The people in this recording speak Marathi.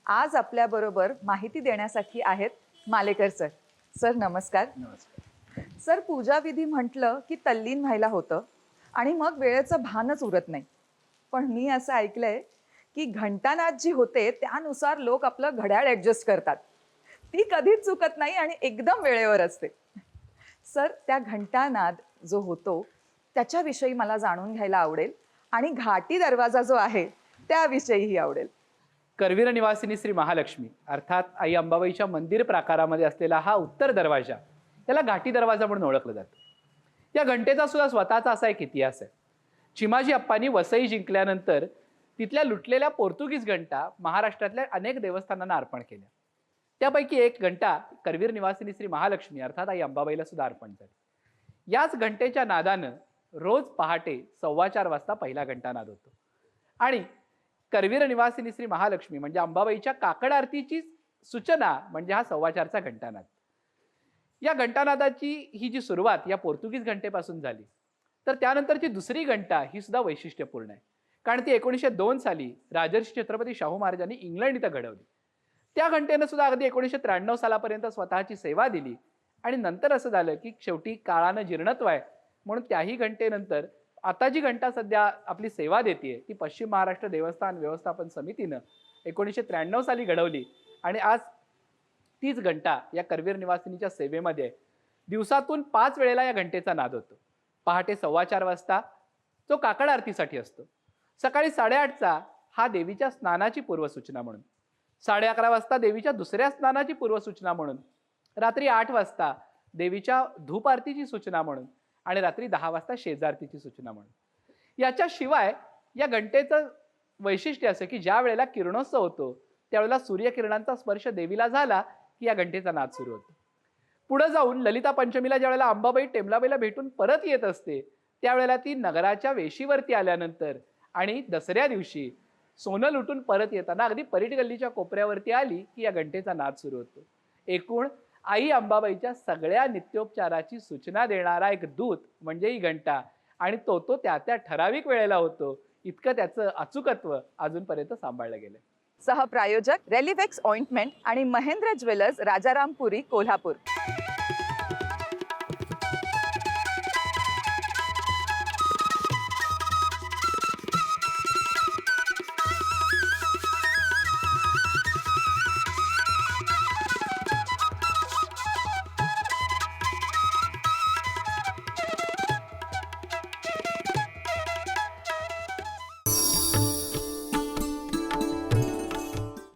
आज आपल्याबरोबर माहिती देण्यासाठी आहेत मालेकर सर. सर नमस्कार. नमस्कार. सर, पूजाविधी म्हटलं की तल्लीन व्हायला होतं आणि मग वेळेचं भानच उरत नाही. पण मी असं ऐकलंय की घंटानाद जी होते त्यानुसार लोक आपलं घड्याळ ऍडजस्ट करतात. ती कधीच चुकत नाही आणि एकदम वेळेवर असते. सर, त्या घंटानाद जो होतो त्याच्याविषयी मला जाणून घ्यायला आवडेल आणि घाटी दरवाजा जो आहे त्याविषयीही आवडेल. करवीर निवासिनी श्री महालक्ष्मी अर्थात आई अंबाबाईच्या मंदिर प्राकारामध्ये असलेला हा उत्तर दरवाजा याला घाटी दरवाजा म्हणून ओळखलं जातं. या घंटेचा सुद्धा स्वतःचा असा एक इतिहास आहे. चिमाजी अप्पांनी वसई जिंकल्यानंतर तिथल्या लुटलेल्या पोर्तुगीज घंटा महाराष्ट्रातल्या अनेक देवस्थानांना अर्पण केल्या. त्यापैकी एक घंटा करवीर निवासिनी श्री महालक्ष्मी अर्थात आई अंबाबाईला सुद्धा अर्पण झाली. याच घंटेच्या नादानं रोज पहाटे 4:15 वाजता पहिला घंटानाद होतो आणि करवीर निवासिनी श्री महालक्ष्मी म्हणजे अंबाबाईच्या काकड आरतीची सूचना म्हणजे हा 4:15चा घंटानाद. या घंटानादाची ही जी सुरुवात या पोर्तुगीज घंटेपासून झाली, तर त्यानंतरची दुसरी घंटा ही सुद्धा वैशिष्ट्यपूर्ण आहे. कारण ती 1902 साली राजर्षी छत्रपती शाहू महाराजांनी इंग्लंड इथं घडवली. त्या घंटेनं सुद्धा अगदी 1993 सालापर्यंत स्वतःची सेवा दिली आणि नंतर असं झालं की शेवटी काळानं जीर्णत्व आहे म्हणून त्याही घंटेनंतर आता जी घंटा सध्या आपली सेवा देते ती पश्चिम महाराष्ट्र देवस्थान व्यवस्थापन समितीनं 1993 साली घडवली आणि आज तीच घंटा या करवीर निवासिनीच्या सेवेमध्ये दिवसातून 5 वेळेला या घंटेचा नाद होतो. पहाटे 4:15 वाजता जो काकड आरतीसाठी असतो, सकाळी 8:30चा हा देवीच्या स्नानाची पूर्वसूचना म्हणून, 11:30 वाजता देवीच्या दुसऱ्या स्नानाची पूर्वसूचना म्हणून, रात्री 8 वाजता देवीच्या धूप आरतीची सूचना म्हणून आणि रात्री 10 वाजता शेजारतीची सूचना म्हणून. याच्याशिवाय या घंटेचं वैशिष्ट्य असं की ज्या वेळेला किरणोत्सव होतो त्यावेळेला सूर्यकिरणांचा स्पर्श देवीला झाला की या घंटेचा नाद सुरू होतो. पुढे जाऊन ललिता पंचमीला ज्या वेळेला अंबाबाई टेमलाबाईला भेटून परत येत असते त्यावेळेला ती नगराच्या वेशीवरती आल्यानंतर आणि दसऱ्या दिवशी सोनं लुटून परत येताना अगदी परीट गल्लीच्या कोपऱ्यावरती आली की या घंटेचा नाद सुरू होतो. एकूण आई अंबाबाईच्या सगळ्या नित्योपचाराची सूचना देणारा एक दूत म्हणजे ही घंटा आणि तो त्या त्या ठराविक वेळेला होतो. इतकं त्याचं अचूकत्व अजूनपर्यंत सांभाळलं गेलं. सहप्रायोजक रेलिव्हेक्स ऑइंटमेंट आणि महेंद्र ज्वेलर्स, राजारामपुरी, कोल्हापूर.